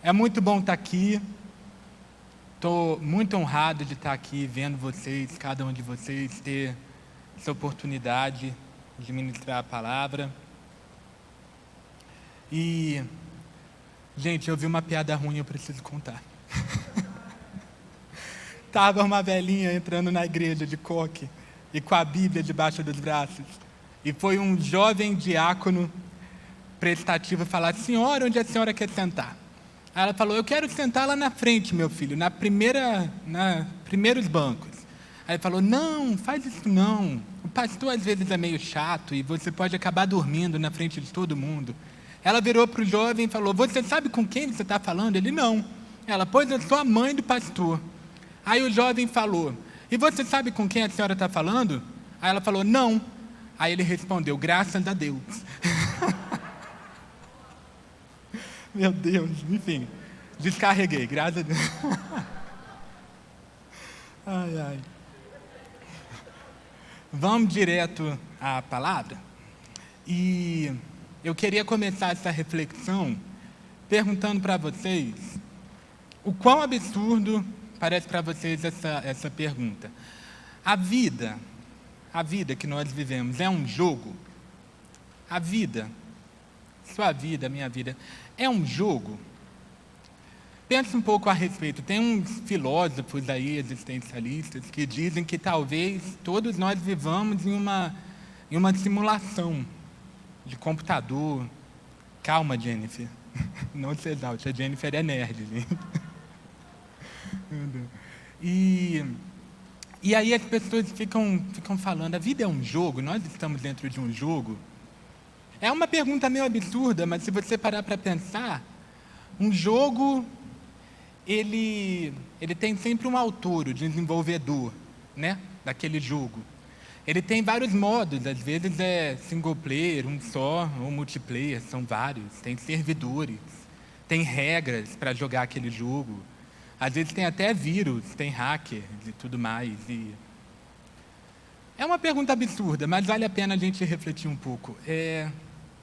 É muito bom estar aqui. Estou muito honrado de estar aqui vendo vocês, cada um de vocês, ter essa oportunidade de ministrar a palavra. E, gente, eu vi uma piada ruim, eu preciso contar. Estava uma velhinha entrando na igreja de coque e com a Bíblia debaixo dos braços. E foi um jovem diácono prestativo falar: senhora, onde a senhora quer sentar? Aí ela falou: eu quero sentar lá na frente, meu filho, na primeiros bancos. Aí ele falou: não, faz isso não. O pastor às vezes é meio chato e você pode acabar dormindo na frente de todo mundo. Ela virou para o jovem e falou: você sabe com quem você está falando? Ele: não. Ela: pois eu sou a mãe do pastor. Aí o jovem falou: e você sabe com quem a senhora está falando? Aí ela falou: não. Aí ele respondeu: graças a Deus. Meu Deus, enfim, descarreguei, graças a Deus. Ai, ai. Vamos direto à palavra. E eu queria começar essa reflexão perguntando para vocês o quão absurdo parece para vocês essa pergunta. A vida que nós vivemos é um jogo? A vida, sua vida, minha vida, é um jogo? Pensa um pouco a respeito. Tem uns filósofos aí, existencialistas, que dizem que talvez todos nós vivamos em uma simulação de computador. Calma, Jennifer. Não se exalte, a Jennifer é nerd, gente. E aí as pessoas ficam falando: a vida é um jogo? Nós estamos dentro de um jogo? É uma pergunta meio absurda, mas se você parar para pensar, um jogo, ele tem sempre um autor, o desenvolvedor, né, daquele jogo. Ele tem vários modos, às vezes é single player, um só, ou multiplayer, são vários. Tem servidores, tem regras para jogar aquele jogo. Às vezes tem até vírus, tem hackers e tudo mais. E é uma pergunta absurda, mas vale a pena a gente refletir um pouco.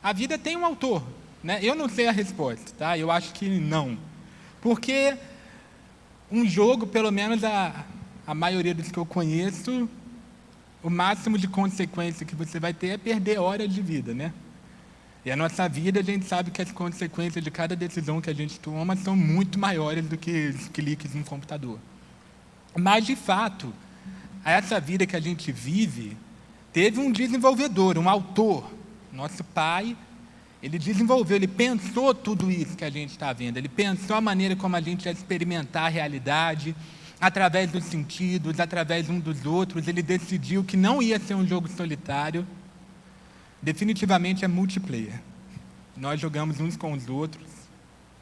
A vida tem um autor, né? Eu não sei a resposta, tá? Eu acho que não. Porque um jogo, pelo menos a maioria dos que eu conheço, o máximo de consequência que você vai ter é perder horas de vida, né? E a nossa vida, a gente sabe que as consequências de cada decisão que a gente toma são muito maiores do que os cliques no computador. Mas, de fato, essa vida que a gente vive teve um desenvolvedor, um autor. Nosso pai, ele desenvolveu, ele pensou tudo isso que a gente está vendo. Ele pensou a maneira como a gente ia experimentar a realidade, através dos sentidos, através um dos outros. Ele decidiu que não ia ser um jogo solitário. Definitivamente é multiplayer. Nós jogamos uns com os outros,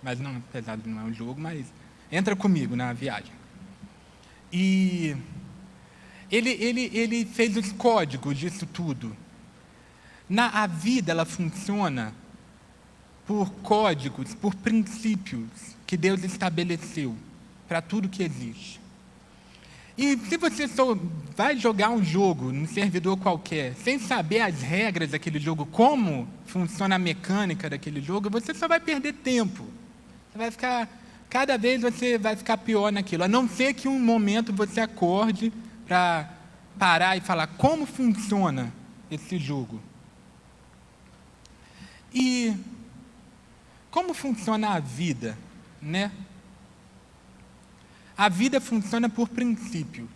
mas não, apesar de não é um jogo, mas entra comigo na viagem. E ele fez os códigos disso tudo. A vida, ela funciona por códigos, por princípios que Deus estabeleceu para tudo que existe. E se você só vai jogar um jogo num servidor qualquer, sem saber as regras daquele jogo, como funciona a mecânica daquele jogo, você só vai perder tempo. Você vai ficar, cada vez você vai ficar pior naquilo. A não ser que um momento você acorde para parar e falar: como funciona esse jogo? E como funciona a vida, né? A vida funciona por princípios.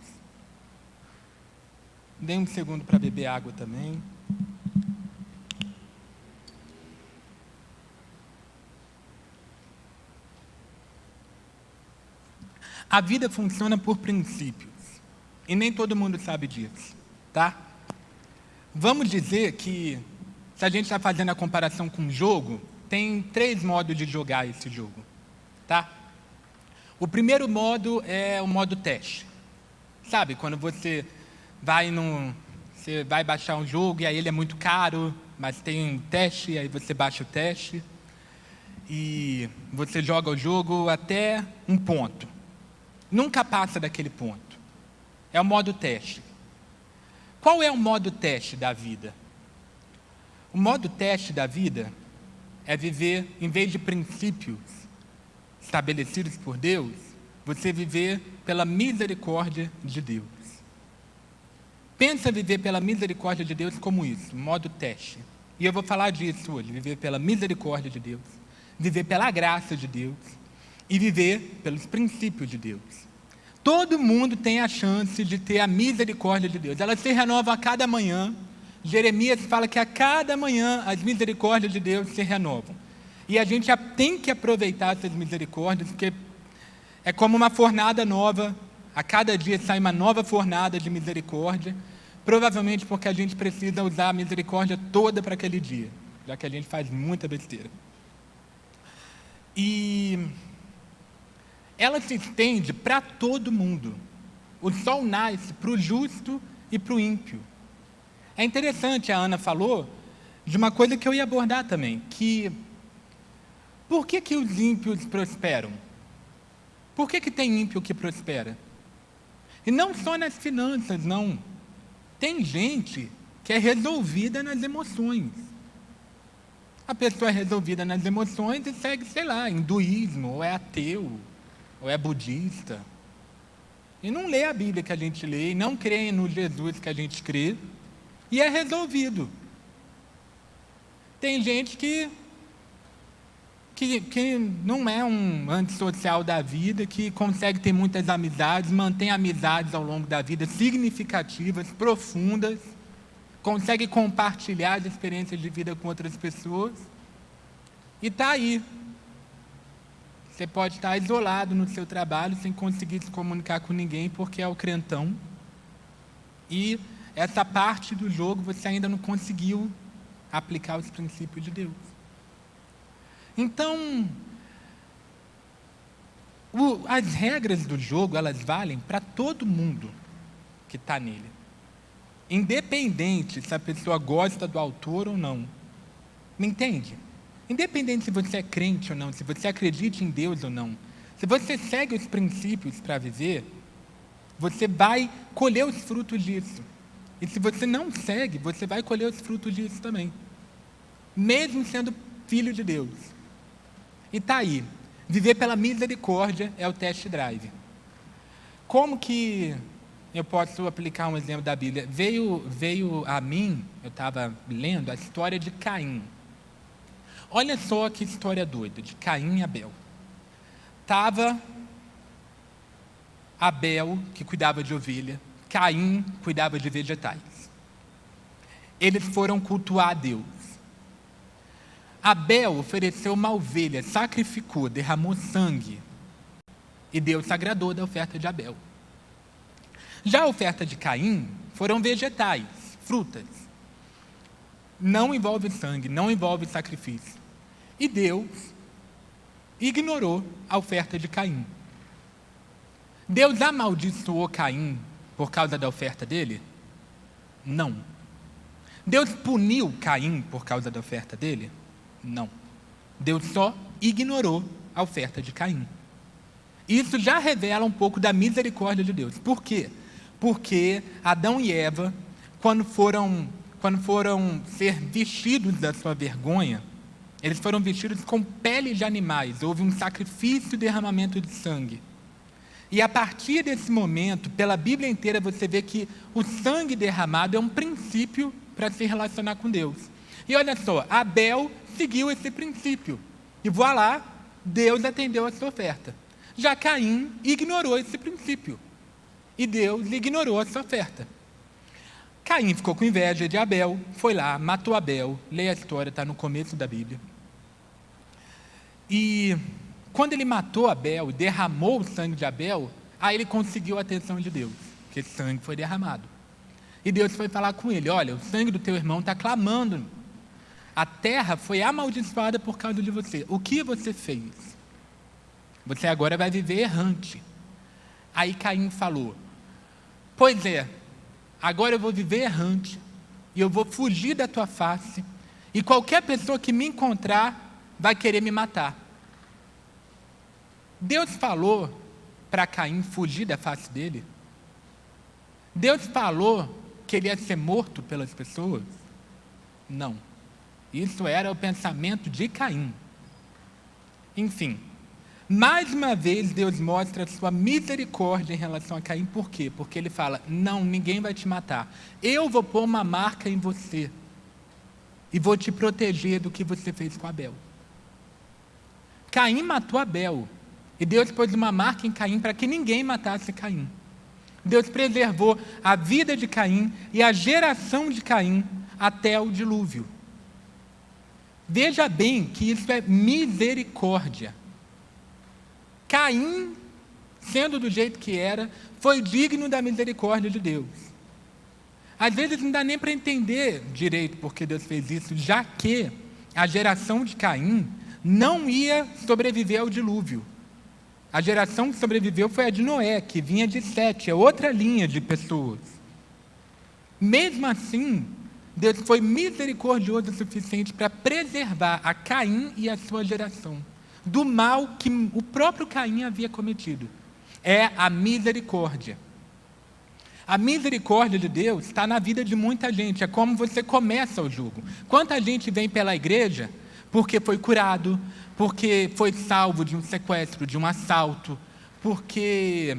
Dê um segundo para beber água também. A vida funciona por princípios. E nem todo mundo sabe disso, tá? Vamos dizer que, se a gente está fazendo a comparação com um jogo, tem 3 modos de jogar esse jogo, tá? O primeiro modo é o modo teste. Sabe, quando você vai baixar um jogo e aí ele é muito caro, mas tem um teste, aí você baixa o teste e você joga o jogo até um ponto. Nunca passa daquele ponto. É o modo teste. Qual é o modo teste da vida? O modo teste da vida é viver, em vez de princípios, estabelecidos por Deus, você viver pela misericórdia de Deus. Pensa viver pela misericórdia de Deus como isso, modo teste. E eu vou falar disso hoje, viver pela misericórdia de Deus, viver pela graça de Deus e viver pelos princípios de Deus. Todo mundo tem a chance de ter a misericórdia de Deus. Ela se renova a cada manhã. Jeremias fala que a cada manhã as misericórdias de Deus se renovam. E a gente já tem que aproveitar essas misericórdias, porque é como uma fornada nova. A cada dia sai uma nova fornada de misericórdia. Provavelmente porque a gente precisa usar a misericórdia toda para aquele dia, já que a gente faz muita besteira. E ela se estende para todo mundo. O sol nasce para o justo e para o ímpio. É interessante, a Ana falou de uma coisa que eu ia abordar também, que por que os ímpios prosperam? Por que tem ímpio que prospera? E não só nas finanças, não. Tem gente que é resolvida nas emoções. A pessoa é resolvida nas emoções e segue, sei lá, hinduísmo, ou é ateu, ou é budista. E não lê a Bíblia que a gente lê, e não crê no Jesus que a gente crê, e é resolvido. Tem gente que não é um antissocial da vida, que consegue ter muitas amizades, mantém amizades ao longo da vida significativas, profundas, consegue compartilhar as experiências de vida com outras pessoas, e está aí. Você pode estar isolado no seu trabalho, sem conseguir se comunicar com ninguém, porque é o crentão, e essa parte do jogo você ainda não conseguiu aplicar os princípios de Deus. Então, as regras do jogo, elas valem para todo mundo que está nele. Independente se a pessoa gosta do autor ou não. Me entende? Independente se você é crente ou não, se você acredita em Deus ou não. Se você segue os princípios para viver, você vai colher os frutos disso. E se você não segue, você vai colher os frutos disso também. Mesmo sendo filho de Deus. E está aí, viver pela misericórdia é o test drive. Como que eu posso aplicar um exemplo da Bíblia? Veio a mim, eu estava lendo, a história de Caim. Olha só que história doida, de Caim e Abel. Estava Abel, que cuidava de ovelha, Caim cuidava de vegetais. Eles foram cultuar a Deus. Abel ofereceu uma ovelha, sacrificou, derramou sangue. E Deus se agradou da oferta de Abel. Já a oferta de Caim foram vegetais, frutas. Não envolve sangue, não envolve sacrifício. E Deus ignorou a oferta de Caim. Deus amaldiçoou Caim por causa da oferta dele? Não. Deus puniu Caim por causa da oferta dele? Não. Deus só ignorou a oferta de Caim. Isso já revela um pouco da misericórdia de Deus. Por quê? Porque Adão e Eva, quando foram ser vestidos da sua vergonha, eles foram vestidos com peles de animais. Houve um sacrifício e derramamento de sangue. E a partir desse momento, pela Bíblia inteira, você vê que o sangue derramado é um princípio para se relacionar com Deus. E olha só, Abel seguiu esse princípio. E voilá, Deus atendeu a sua oferta. Já Caim ignorou esse princípio. E Deus ignorou a sua oferta. Caim ficou com inveja de Abel, foi lá, matou Abel. Leia a história, está no começo da Bíblia. E quando ele matou Abel, derramou o sangue de Abel, aí ele conseguiu a atenção de Deus, porque esse sangue foi derramado. E Deus foi falar com ele: olha, o sangue do teu irmão está clamando. A terra foi amaldiçoada por causa de você. O que você fez? Você agora vai viver errante. Aí Caim falou: pois é, agora eu vou viver errante, e eu vou fugir da tua face, e qualquer pessoa que me encontrar vai querer me matar. Deus falou para Caim fugir da face dele? Deus falou que ele ia ser morto pelas pessoas? Não. Isso era o pensamento de Caim. Enfim, Mais uma vez, Deus mostra a sua misericórdia em relação a Caim. Por quê? Porque ele fala, não, ninguém vai te matar. Eu vou pôr uma marca em você. E vou te proteger do que você fez com Abel. Caim matou Abel. E Deus pôs uma marca em Caim para que ninguém matasse Caim. Deus preservou a vida de Caim e a geração de Caim até o dilúvio. Veja bem que isso é misericórdia. Caim, sendo do jeito que era, foi digno da misericórdia de Deus. Às vezes não dá nem para entender direito porque Deus fez isso, já que a geração de Caim não ia sobreviver ao dilúvio. A geração que sobreviveu foi a de Noé, que vinha de Sete, é outra linha de pessoas. Mesmo assim, Deus foi misericordioso o suficiente para preservar a Caim e a sua geração do mal que o próprio Caim havia cometido. É a misericórdia. A misericórdia de Deus está na vida de muita gente, é como você começa o jugo. Quanta gente vem pela igreja porque foi curado, porque foi salvo de um sequestro, de um assalto, porque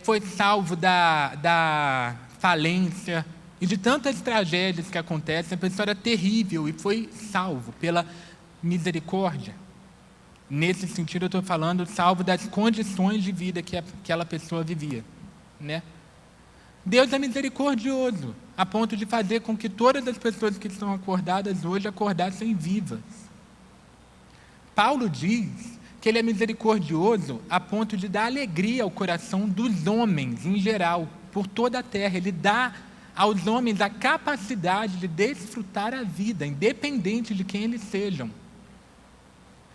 foi salvo da falência e de tantas tragédias que acontecem. A pessoa era terrível e foi salvo pela misericórdia. Nesse sentido, eu estou falando salvo das condições de vida que aquela pessoa vivia, né? Deus é misericordioso, a ponto de fazer com que todas as pessoas que estão acordadas hoje acordassem vivas. Paulo diz que ele é misericordioso a ponto de dar alegria ao coração dos homens em geral, por toda a terra. Ele dá aos homens a capacidade de desfrutar a vida, independente de quem eles sejam.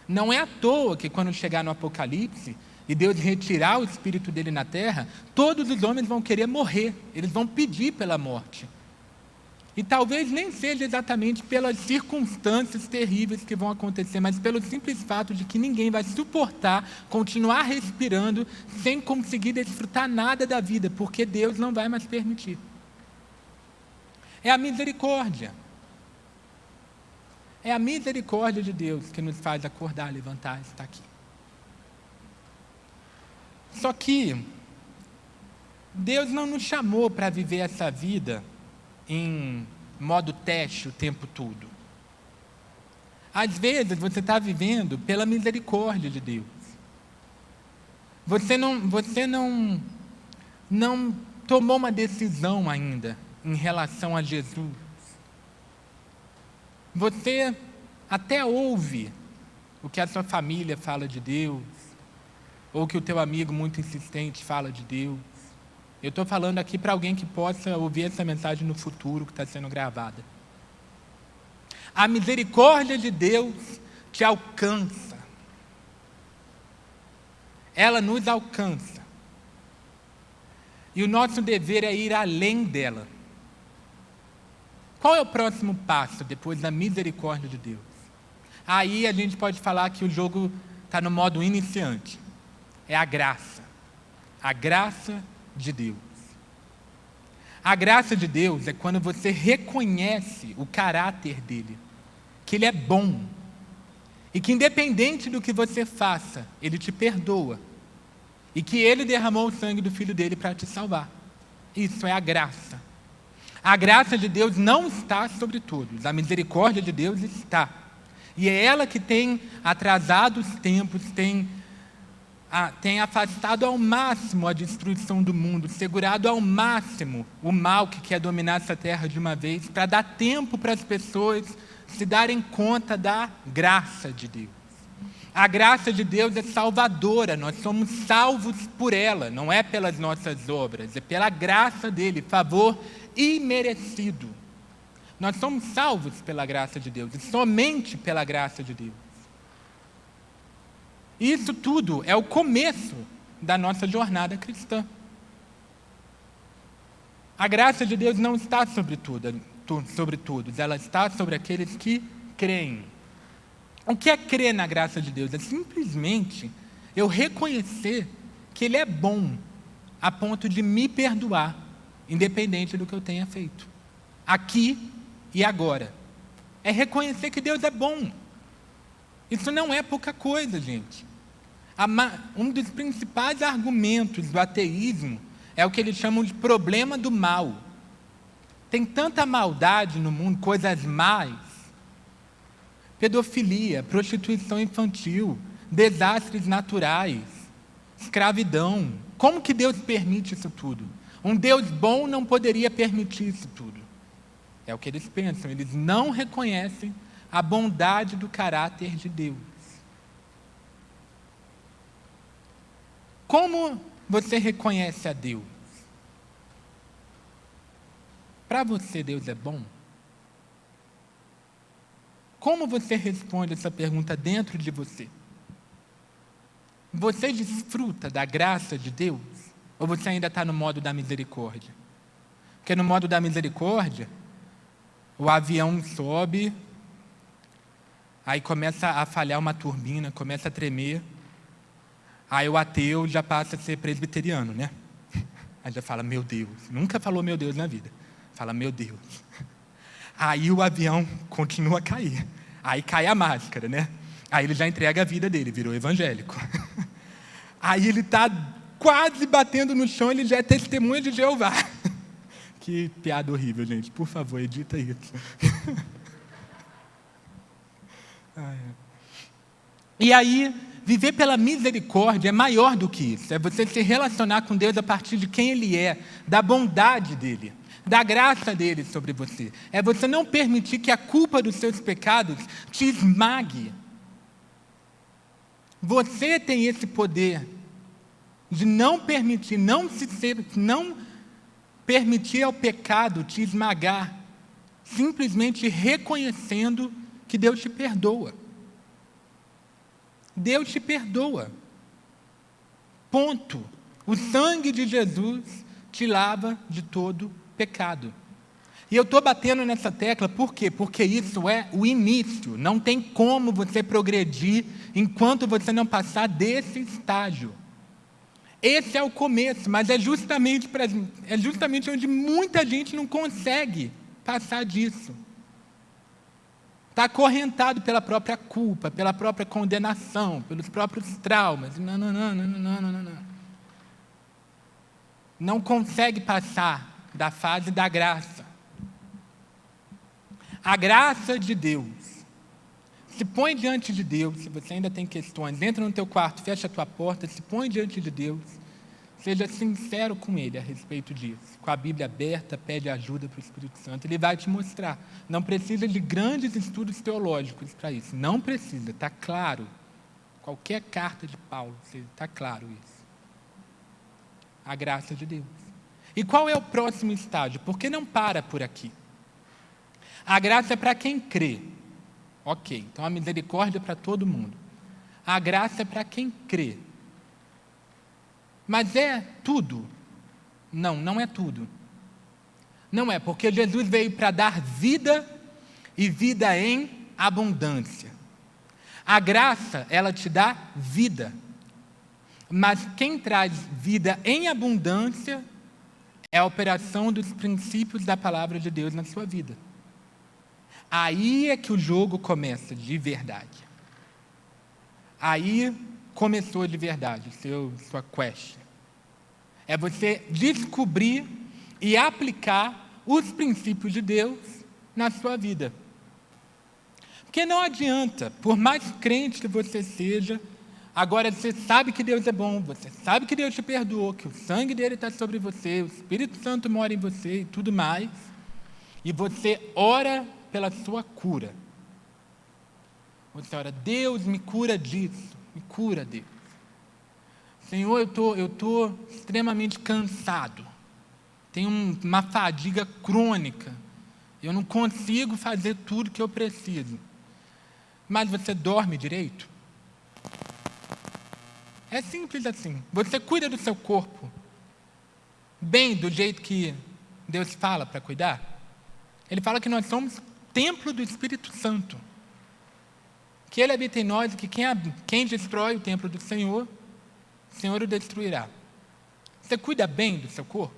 Não é à toa que quando chegar no Apocalipse e Deus retirar o espírito dele na terra, todos os homens vão querer morrer, eles vão pedir pela morte. E talvez nem seja exatamente pelas circunstâncias terríveis que vão acontecer, mas pelo simples fato de que ninguém vai suportar continuar respirando sem conseguir desfrutar nada da vida, porque Deus não vai mais permitir. É a misericórdia. É a misericórdia de Deus que nos faz acordar, levantar e estar aqui. Só que Deus não nos chamou para viver essa vida em modo teste o tempo todo. Às vezes você está vivendo pela misericórdia de Deus. Você não tomou uma decisão ainda em relação a Jesus. Você até ouve o que a sua família fala de Deus, ou que o teu amigo muito insistente fala de Deus. Eu estou falando aqui para alguém que possa ouvir essa mensagem no futuro que está sendo gravada. A misericórdia de Deus te alcança. Ela nos alcança. E o nosso dever é ir além dela. Qual é o próximo passo depois da misericórdia de Deus? Aí a gente pode falar que o jogo está no modo iniciante. É a graça. A graça de Deus. A graça de Deus é quando você reconhece o caráter dele, que ele é bom, e que independente do que você faça, ele te perdoa, e que ele derramou o sangue do Filho dele para te salvar. Isso é a graça. A graça de Deus não está sobre todos, a misericórdia de Deus está. E é ela que tem atrasado os tempos, tem afastado ao máximo a destruição do mundo, segurado ao máximo o mal que quer dominar essa terra de uma vez, para dar tempo para as pessoas se darem conta da graça de Deus. A graça de Deus é salvadora, nós somos salvos por ela, não é pelas nossas obras, é pela graça dele, favor imerecido. Nós somos salvos pela graça de Deus, e somente pela graça de Deus. Isso tudo é o começo da nossa jornada cristã. A graça de Deus não está sobre todos, ela está sobre aqueles que creem. O que é crer na graça de Deus? É simplesmente eu reconhecer que Ele é bom a ponto de me perdoar, independente do que eu tenha feito, aqui e agora. É reconhecer que Deus é bom. Isso não é pouca coisa, gente. Um dos principais argumentos do ateísmo é o que eles chamam de problema do mal. Tem tanta maldade no mundo, coisas más, pedofilia, prostituição infantil, desastres naturais, escravidão. Como que Deus permite isso tudo? Um Deus bom não poderia permitir isso tudo. É o que eles pensam, eles não reconhecem a bondade do caráter de Deus. Como você reconhece a Deus? Para você, Deus é bom? Como você responde essa pergunta dentro de você? Você desfruta da graça de Deus? Ou você ainda está no modo da misericórdia? Porque no modo da misericórdia, o avião sobe, aí começa a falhar uma turbina, começa a tremer, aí o ateu já passa a ser presbiteriano, né? Aí já fala, meu Deus. Nunca falou meu Deus na vida. Fala, meu Deus. Aí o avião continua a cair. Aí cai a máscara, né? Aí ele já entrega a vida dele, virou evangélico. Aí ele está quase batendo no chão, ele já é testemunha de Jeová. Que piada horrível, gente. Por favor, edita isso. E aí, viver pela misericórdia é maior do que isso. É você se relacionar com Deus a partir de quem Ele é, da bondade dEle, da graça dEle sobre você. É você não permitir que a culpa dos seus pecados te esmague. Você tem esse poder de não permitir, não permitir ao pecado te esmagar, simplesmente reconhecendo que Deus te perdoa. Deus te perdoa. Ponto. O sangue de Jesus te lava de todo pecado. E eu estou batendo nessa tecla, por quê? Porque isso é o início. Não tem como você progredir enquanto você não passar desse estágio. Esse é o começo, mas é justamente onde muita gente não consegue passar disso. Está acorrentado pela própria culpa, pela própria condenação, pelos próprios traumas. Não. Não consegue passar da fase da graça. A graça de Deus. Se põe diante de Deus, se você ainda tem questões, entra no teu quarto, fecha a tua porta, se põe diante de Deus, seja sincero com Ele a respeito disso. Com a Bíblia aberta, pede ajuda para o Espírito Santo, Ele vai te mostrar. Não precisa de grandes estudos teológicos para isso, não precisa, está claro. Qualquer carta de Paulo, está claro isso. A graça de Deus. E qual é o próximo estágio? Porque não para por aqui. A graça é para quem crê. Ok, então a misericórdia é para todo mundo. A graça é para quem crê. Mas é tudo? Não, não é tudo. Não é, porque Jesus veio para dar vida e vida em abundância. A graça, ela te dá vida. Mas quem traz vida em abundância é a operação dos princípios da palavra de Deus na sua vida. Aí é que o jogo começa de verdade. Aí começou de verdade, sua quest. É você descobrir e aplicar os princípios de Deus na sua vida. Porque não adianta, por mais crente que você seja, agora você sabe que Deus é bom, você sabe que Deus te perdoou, que o sangue dele está sobre você, o Espírito Santo mora em você e tudo mais, e você ora pela sua cura. Você ora, Deus me cura disso, me cura, Deus. Senhor, eu estou extremamente cansado, tenho uma fadiga crônica, eu não consigo fazer tudo que eu preciso. Mas você dorme direito? É simples assim. Você cuida do seu corpo bem do jeito que Deus fala para cuidar? Ele fala que nós somos templo do Espírito Santo, que Ele habita em nós e que quem destrói o templo do Senhor, o Senhor o destruirá. Você cuida bem do seu corpo?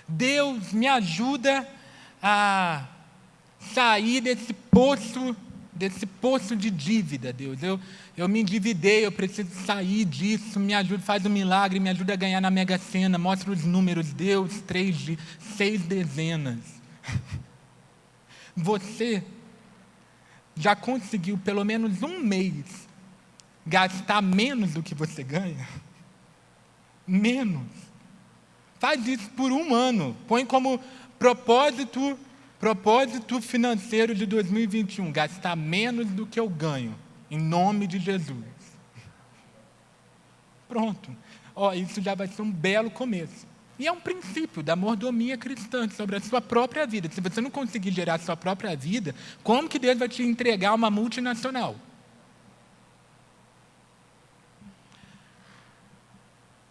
Deus me ajuda a sair desse poço desse poço de dívida, Deus. Eu me endividei, eu preciso sair disso, me ajuda, faz um milagre, me ajuda a ganhar na Mega Sena, mostra os números, Deus, 6 dezenas. Você já conseguiu pelo menos um mês gastar menos do que você ganha? Menos. Faz isso por um ano. Põe como propósito financeiro de 2021, gastar menos do que eu ganho, em nome de Jesus. Pronto. Isso já vai ser um belo começo. E é um princípio da mordomia cristã sobre a sua própria vida. Se você não conseguir gerar a sua própria vida, como que Deus vai te entregar uma multinacional?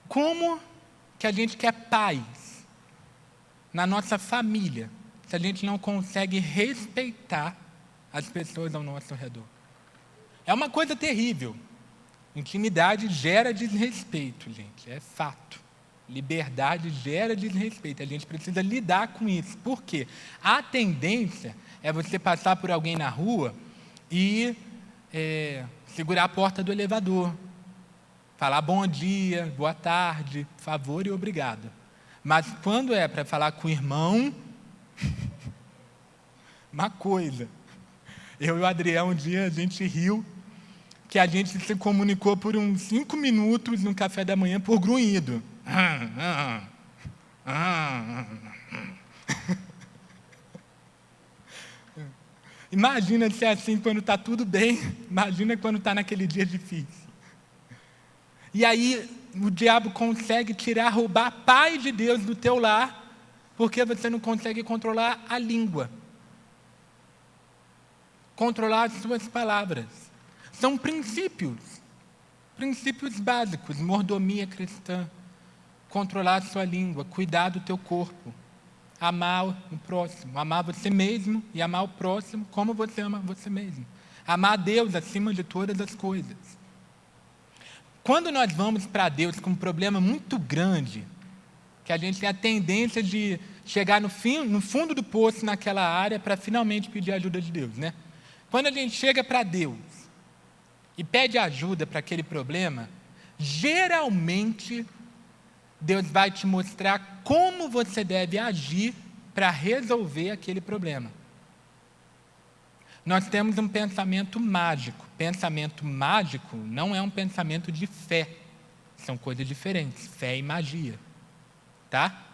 Como que a gente quer paz na nossa família se a gente não consegue respeitar as pessoas ao nosso redor? É uma coisa terrível. Intimidade gera desrespeito, gente, é fato. Liberdade gera desrespeito, a gente precisa lidar com isso. Por quê? A tendência é você passar por alguém na rua e segurar a porta do elevador, falar bom dia, boa tarde, por favor e obrigado. Mas quando é para falar com o irmão, uma coisa. Eu e o Adriano, um dia, a gente riu que a gente se comunicou por uns 5 minutos no café da manhã por grunhido. Imagina se é assim quando está tudo bem, imagina quando está naquele dia difícil. E aí o diabo consegue roubar a paz de Deus do teu lar, porque você não consegue controlar a língua, controlar as suas palavras. São princípios básicos, mordomia cristã, controlar a sua língua, cuidar do teu corpo, amar o próximo, amar você mesmo e amar o próximo como você ama você mesmo. Amar a Deus acima de todas as coisas. Quando nós vamos para Deus com um problema muito grande, que a gente tem a tendência de chegar no fundo do poço naquela área para finalmente pedir a ajuda de Deus, né? Quando a gente chega para Deus e pede ajuda para aquele problema, geralmente Deus vai te mostrar como você deve agir para resolver aquele problema. Nós temos um pensamento mágico. Pensamento mágico não é um pensamento de fé. São coisas diferentes, fé e magia. Tá?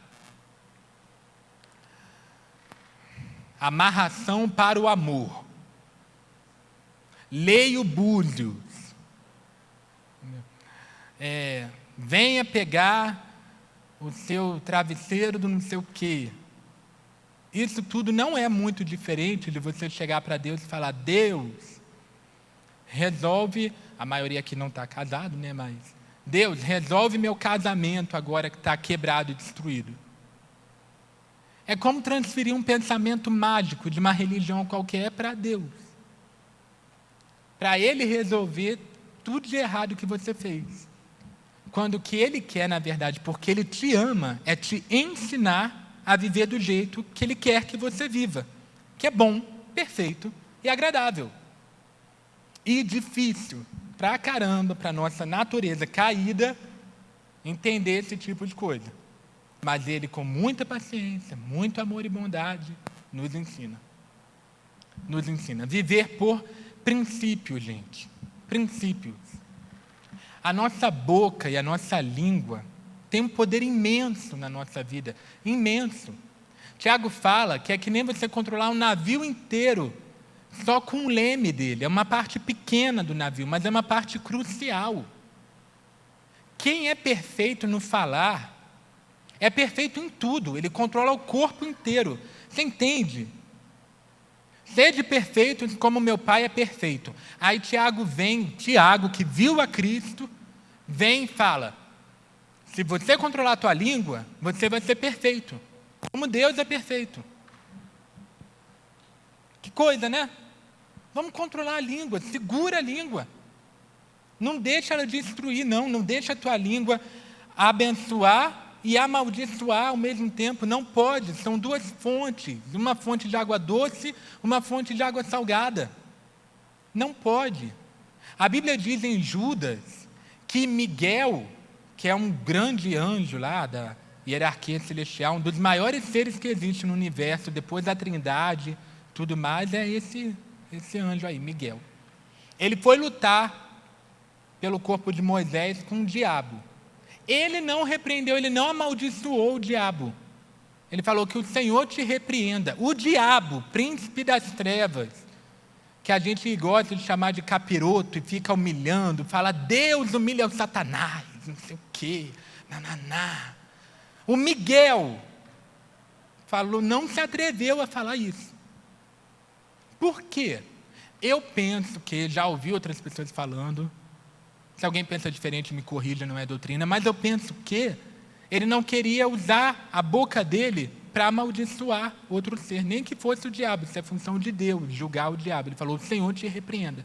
Amarração para o amor. Leio Búzios. Venha pegar o seu travesseiro do não sei o quê. Isso tudo não é muito diferente de você chegar para Deus e falar: Deus, resolve, a maioria aqui não está casado, né? Mas Deus, resolve meu casamento agora que está quebrado e destruído. É como transferir um pensamento mágico de uma religião qualquer para Deus, para Ele resolver tudo de errado que você fez. Quando o que Ele quer, na verdade, porque Ele te ama, é te ensinar a viver do jeito que Ele quer que você viva, que é bom, perfeito e agradável. E difícil pra caramba, para a nossa natureza caída, entender esse tipo de coisa. Mas Ele, com muita paciência, muito amor e bondade, nos ensina. Nos ensina. Viver por princípios, gente. Princípios. A nossa boca e a nossa língua tem um poder imenso na nossa vida. Imenso. Tiago fala que é que nem você controlar um navio inteiro só com o leme dele. É uma parte pequena do navio, mas é uma parte crucial. Quem é perfeito no falar é perfeito em tudo. Ele controla o corpo inteiro. Você entende? Sede perfeitos como meu Pai é perfeito. Aí Tiago que viu a Cristo, vem e fala: se você controlar a tua língua, você vai ser perfeito, como Deus é perfeito. Que coisa, né? Vamos controlar a língua, segura a língua. Não deixa ela destruir, não deixa a tua língua abençoar e amaldiçoar ao mesmo tempo. Não pode, são duas fontes, uma fonte de água doce, uma fonte de água salgada. Não pode. A Bíblia diz em Judas que Miguel, que é um grande anjo lá da hierarquia celestial, um dos maiores seres que existe no universo, depois da Trindade, tudo mais, é esse anjo aí, Miguel. Ele foi lutar pelo corpo de Moisés com o diabo. Ele não repreendeu, ele não amaldiçoou o diabo. Ele falou que o Senhor te repreenda. O diabo, príncipe das trevas, que a gente gosta de chamar de capiroto e fica humilhando, fala, Deus humilha o Satanás, não sei o quê, nananá. O Miguel falou, não se atreveu a falar isso. Por quê? Eu penso que, já ouvi outras pessoas falando, se alguém pensa diferente, me corrija, não é doutrina, mas eu penso que ele não queria usar a boca dele para amaldiçoar outro ser, nem que fosse o diabo, isso é função de Deus, julgar o diabo. Ele falou, o Senhor te repreenda.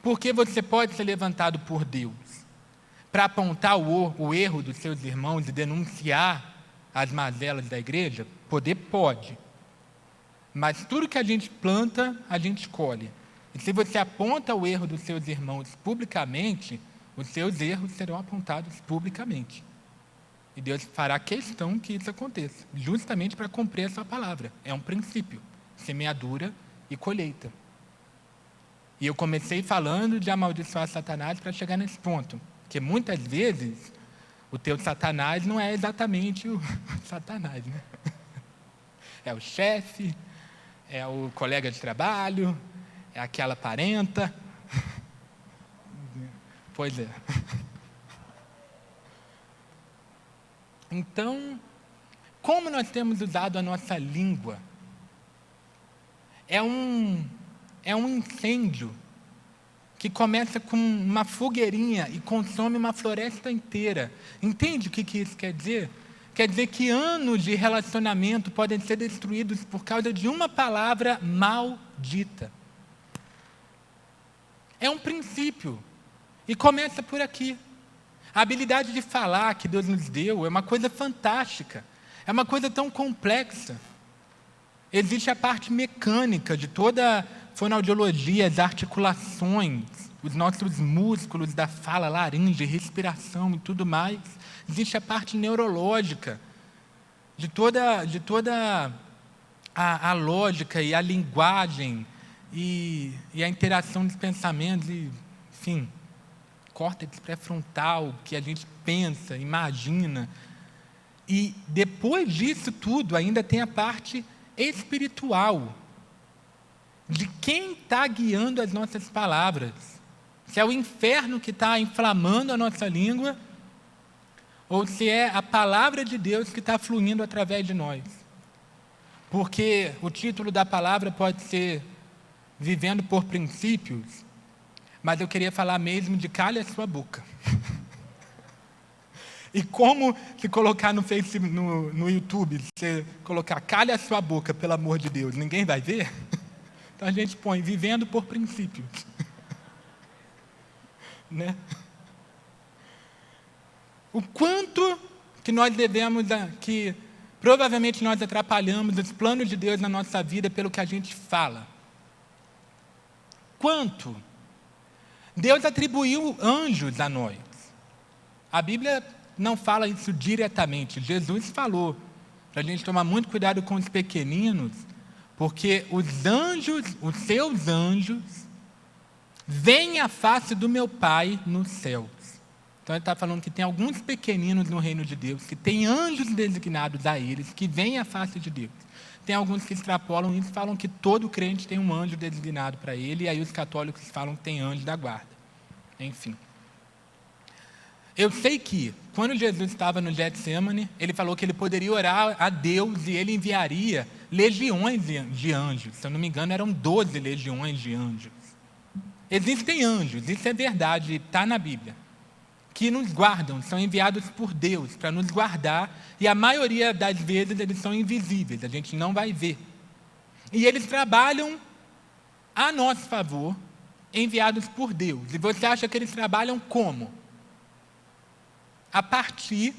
Porque você pode ser levantado por Deus para apontar o erro dos seus irmãos e denunciar as mazelas da igreja? Poder pode. Mas tudo que a gente planta, a gente colhe. E se você aponta o erro dos seus irmãos publicamente, os seus erros serão apontados publicamente. E Deus fará questão que isso aconteça, justamente para cumprir a sua palavra. É um princípio, semeadura e colheita. E eu comecei falando de amaldiçoar Satanás para chegar nesse ponto. Porque muitas vezes, o teu Satanás não é exatamente o Satanás, né? É o chefe, é o colega de trabalho, é aquela parenta. Pois é. Então, como nós temos usado a nossa língua? É um incêndio que começa com uma fogueirinha e consome uma floresta inteira. Entende o que isso quer dizer? Quer dizer que anos de relacionamento podem ser destruídos por causa de uma palavra maldita. É um princípio. E começa por aqui. A habilidade de falar que Deus nos deu é uma coisa fantástica. É uma coisa tão complexa. Existe a parte mecânica de toda a fonoaudiologia, as articulações, os nossos músculos da fala, laringe, respiração e tudo mais. Existe a parte neurológica, de toda a lógica e a linguagem e a interação dos pensamentos, e, enfim, córtex pré-frontal, que a gente pensa, imagina. E depois disso tudo, ainda tem a parte espiritual, de quem está guiando as nossas palavras. Se é o inferno que está inflamando a nossa língua, ou se é a palavra de Deus que está fluindo através de nós. Porque o título da palavra pode ser Vivendo por Princípios, mas eu queria falar mesmo de cale a sua boca. E como se colocar no Facebook, no YouTube, você colocar cale a sua boca, pelo amor de Deus, ninguém vai ver? Então a gente põe Vivendo por Princípios. Né? O quanto que nós devemos, que provavelmente nós atrapalhamos os planos de Deus na nossa vida pelo que a gente fala. Quanto? Deus atribuiu anjos a nós. A Bíblia não fala isso diretamente. Jesus falou para a gente tomar muito cuidado com os pequeninos, porque os anjos, os seus anjos, veem a face do meu Pai nos céus. Então ele está falando que tem alguns pequeninos no reino de Deus, que tem anjos designados a eles, que veem a face de Deus. Tem alguns que extrapolam isso e falam que todo crente tem um anjo designado para ele, e aí os católicos falam que tem anjo da guarda. Enfim. Eu sei que, quando Jesus estava no Getsemane, ele falou que ele poderia orar a Deus e ele enviaria legiões de anjos. Se eu não me engano, eram 12 legiões de anjos. Existem anjos, isso é verdade, está na Bíblia, que nos guardam, são enviados por Deus para nos guardar, e a maioria das vezes eles são invisíveis, a gente não vai ver. E eles trabalham a nosso favor, enviados por Deus. E você acha que eles trabalham como? A partir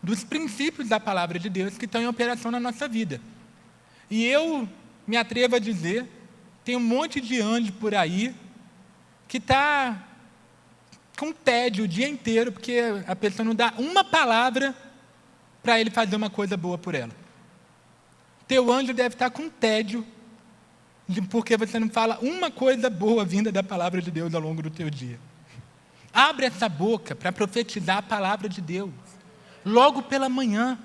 dos princípios da palavra de Deus que estão em operação na nossa vida. E eu me atrevo a dizer Tem um monte de anjo por aí que está com tédio o dia inteiro, porque a pessoa não dá uma palavra para ele fazer uma coisa boa por ela. Teu anjo deve estar com tédio, porque você não fala uma coisa boa vinda da palavra de Deus ao longo do teu dia. Abre essa boca para profetizar a palavra de Deus. Logo pela manhã.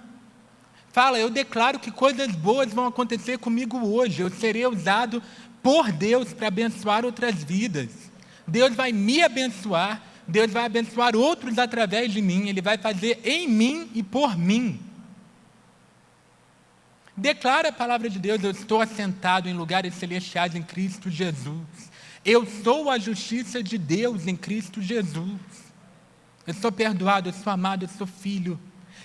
Fala, eu declaro que coisas boas vão acontecer comigo hoje. Eu serei usado por Deus para abençoar outras vidas. Deus vai me abençoar. Deus vai abençoar outros através de mim. Ele vai fazer em mim e por mim. Declara a palavra de Deus, eu estou assentado em lugares celestiais em Cristo Jesus. Eu sou a justiça de Deus em Cristo Jesus. Eu sou perdoado, eu sou amado, eu sou filho.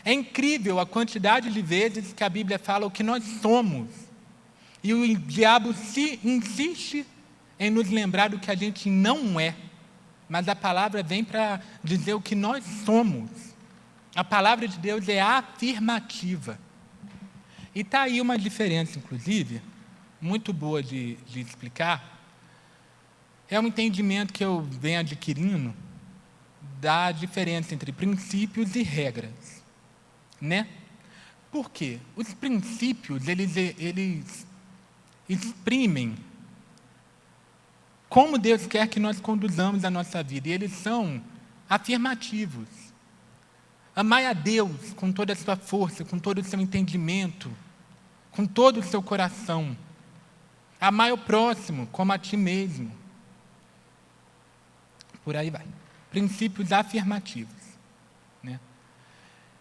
É incrível a quantidade de vezes que a Bíblia fala o que nós somos. E o diabo insiste em nos lembrar do que a gente não é. Mas a palavra vem para dizer o que nós somos. A palavra de Deus é afirmativa. E está aí uma diferença, inclusive, muito boa de explicar. É um entendimento que eu venho adquirindo da diferença entre princípios e regras. Né? Por quê? Os princípios, eles exprimem como Deus quer que nós conduzamos a nossa vida. E eles são afirmativos. Amai a Deus com toda a sua força, com todo o seu entendimento, com todo o seu coração. Amai o próximo como a ti mesmo. Por aí vai. Princípios afirmativos. Né?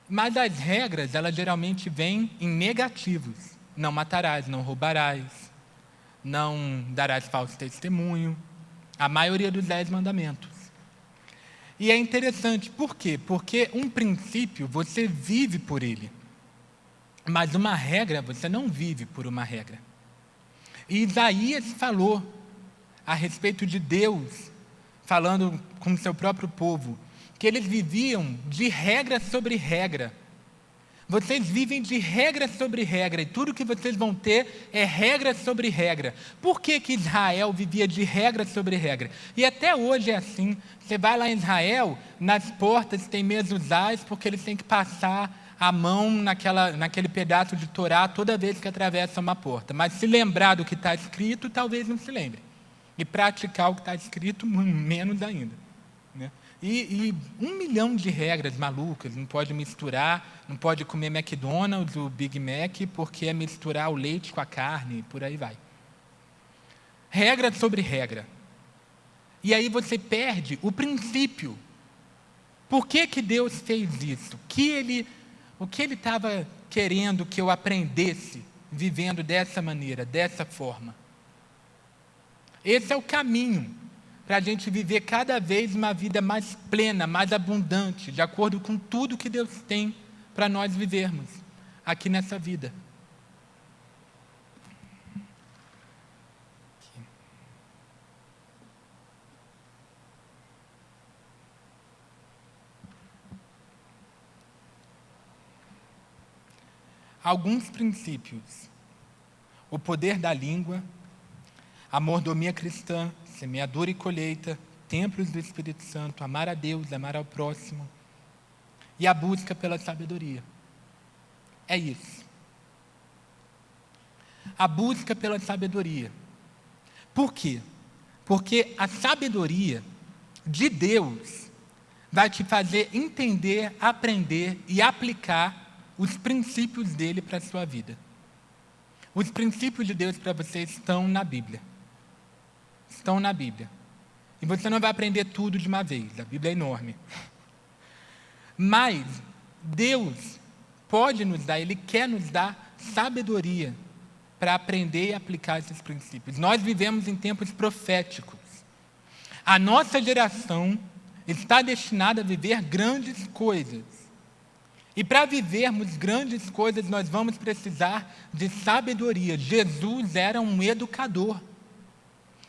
Mas as regras, elas geralmente vêm em negativos. Não matarás, não roubarás, não darás falso testemunho. A maioria dos 10 mandamentos. E é interessante, por quê? Porque um princípio, você vive por ele. Mas uma regra, você não vive por uma regra. E Isaías falou a respeito de Deus, falando com o seu próprio povo, que eles viviam de regra sobre regra. Vocês vivem de regra sobre regra, e tudo que vocês vão ter é regra sobre regra. Por que Israel vivia de regra sobre regra? E até hoje é assim. Você vai lá em Israel, nas portas tem mezuzás, porque eles têm que passar a mão naquele pedaço de Torá toda vez que atravessa uma porta. Mas se lembrar do que está escrito, talvez não se lembre. E praticar o que está escrito, menos ainda. Né? E 1 milhão de regras malucas, não pode misturar, não pode comer McDonald's, o Big Mac, porque é misturar o leite com a carne, por aí vai. Regra sobre regra. E aí você perde o princípio. Por que Deus fez isso? O que Ele estava querendo que eu aprendesse vivendo dessa maneira, dessa forma? Esse é o caminho para a gente viver cada vez uma vida mais plena, mais abundante, de acordo com tudo que Deus tem para nós vivermos aqui nessa vida. Alguns princípios: o poder da língua, a mordomia cristã, semeadura e colheita, templos do Espírito Santo, amar a Deus, amar ao próximo, e a busca pela sabedoria. É isso. A busca pela sabedoria. Por quê? Porque a sabedoria de Deus vai te fazer entender, aprender e aplicar os princípios dele para a sua vida. Os princípios de Deus para você estão na Bíblia. Estão na Bíblia. E você não vai aprender tudo de uma vez, a Bíblia é enorme. Mas Deus pode nos dar, Ele quer nos dar sabedoria para aprender e aplicar esses princípios. Nós vivemos em tempos proféticos. A nossa geração está destinada a viver grandes coisas. E para vivermos grandes coisas, nós vamos precisar de sabedoria. Jesus era um educador.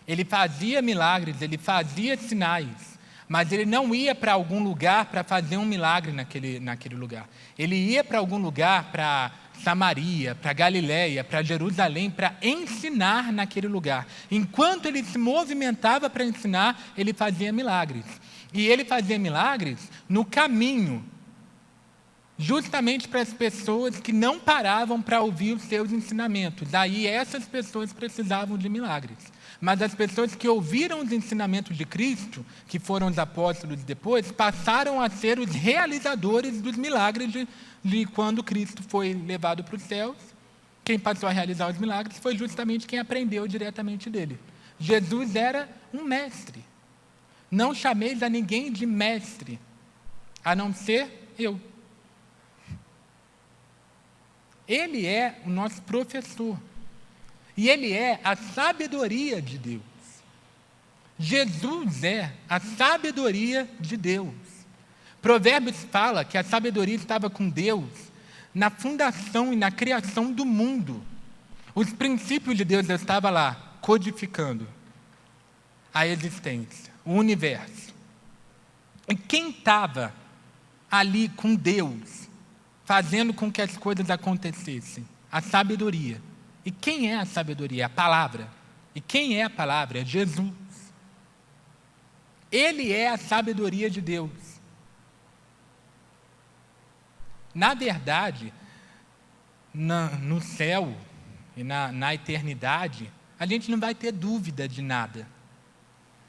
Ele fazia milagres, ele fazia sinais, mas ele não ia para algum lugar para fazer um milagre naquele lugar. Ele ia para algum lugar para Samaria, para Galiléia, para Jerusalém, para ensinar naquele lugar. Enquanto ele se movimentava para ensinar, ele fazia milagres. E ele fazia milagres no caminho, justamente para as pessoas que não paravam para ouvir os seus ensinamentos. Aí essas pessoas precisavam de milagres. Mas as pessoas que ouviram os ensinamentos de Cristo, que foram os apóstolos depois, passaram a ser os realizadores dos milagres de quando Cristo foi levado para os céus. Quem passou a realizar os milagres foi justamente quem aprendeu diretamente dele. Jesus era um mestre. Não chameis a ninguém de mestre, a não ser eu. Ele é o nosso professor. E ele é a sabedoria de Deus. Jesus é a sabedoria de Deus. Provérbios fala que a sabedoria estava com Deus na fundação e na criação do mundo. Os princípios de Deus estavam lá, codificando a existência, o universo. E quem estava ali com Deus, fazendo com que as coisas acontecessem? A sabedoria. E quem é a sabedoria? A palavra. E quem é a palavra? É Jesus. Ele é a sabedoria de Deus. Na verdade, no céu e na eternidade, a gente não vai ter dúvida de nada.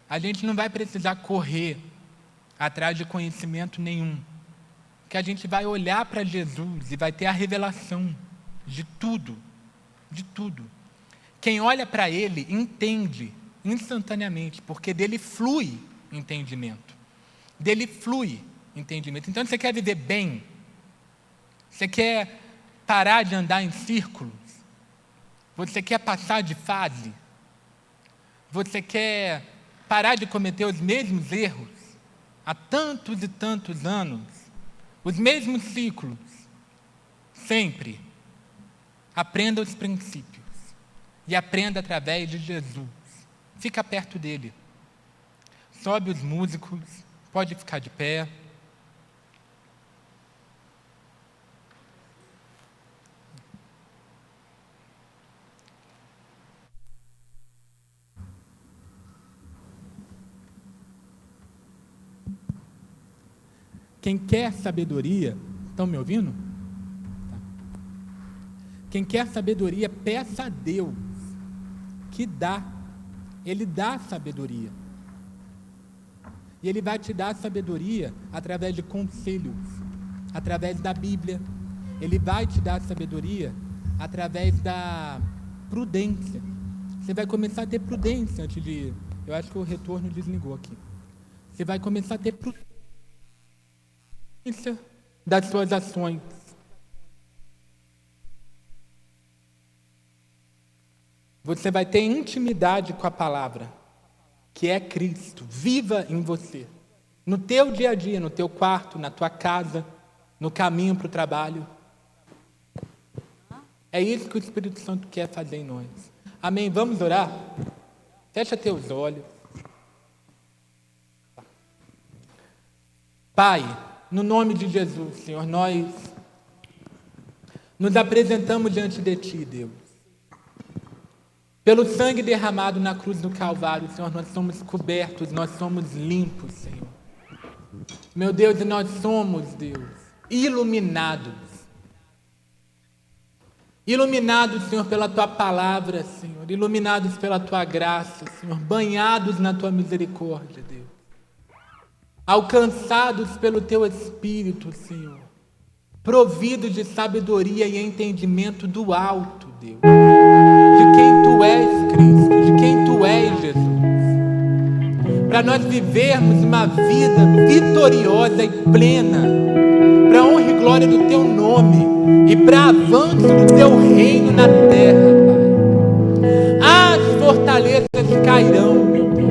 A gente não vai precisar correr atrás de conhecimento nenhum. Porque a gente vai olhar para Jesus e vai ter a revelação de tudo. De tudo. Quem olha para ele entende instantaneamente, porque dele flui entendimento. Dele flui entendimento. Então, você quer viver bem? Você quer parar de andar em círculos? Você quer passar de fase? Você quer parar de cometer os mesmos erros há tantos e tantos anos? Os mesmos ciclos? Sempre. Aprenda os princípios. E aprenda através de Jesus. Fica perto dele. Sobe os músicos. Pode ficar de pé. Quem quer sabedoria, estão me ouvindo? Quem quer sabedoria, peça a Deus, que dá. Ele dá sabedoria. E Ele vai te dar sabedoria através de conselhos, através da Bíblia. Ele vai te dar sabedoria através da prudência. Você vai começar a ter prudência antes de... Eu acho que o retorno desligou aqui. Você vai começar a ter prudência das suas ações. Você vai ter intimidade com a palavra, que é Cristo, viva em você. No teu dia a dia, no teu quarto, na tua casa, no caminho para o trabalho. É isso que o Espírito Santo quer fazer em nós. Amém? Vamos orar? Fecha teus olhos. Pai, no nome de Jesus, Senhor, nós nos apresentamos diante de Ti, Deus. Pelo sangue derramado na cruz do Calvário, Senhor, nós somos cobertos, nós somos limpos, Senhor. Meu Deus, e nós somos, Deus, iluminados. Iluminados, Senhor, pela Tua palavra, Senhor. Iluminados pela Tua graça, Senhor. Banhados na Tua misericórdia, Deus. Alcançados pelo Teu Espírito, Senhor. Providos de sabedoria e entendimento do alto, Deus. De quem Tu és, Cristo. De quem Tu és, Jesus. Para nós vivermos uma vida vitoriosa e plena, para a honra e glória do Teu nome e para avanço do Teu reino na terra, Pai. As fortalezas cairão, meu Deus.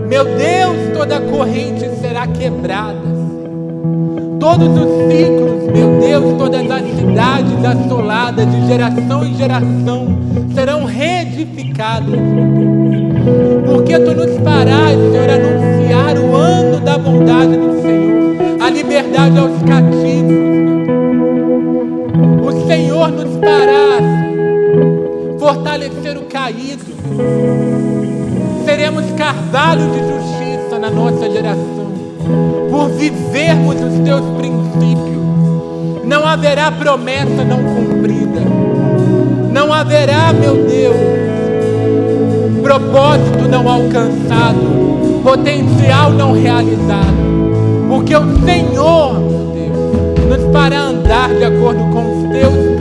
Meu Deus, toda corrente será quebrada, Senhor. Todos os ciclos, meu Deus, todas as cidades assoladas de geração em geração serão reedificadas, meu Deus. Porque Tu nos farás, Senhor, anunciar o ano da bondade do Senhor, a liberdade aos cativos, meu Deus. trabalho de justiça na nossa geração, por vivermos os teus princípios, não haverá promessa não cumprida, não haverá, meu Deus, propósito não alcançado, potencial não realizado, porque o Senhor, meu Deus, nos fará andar de acordo com os teus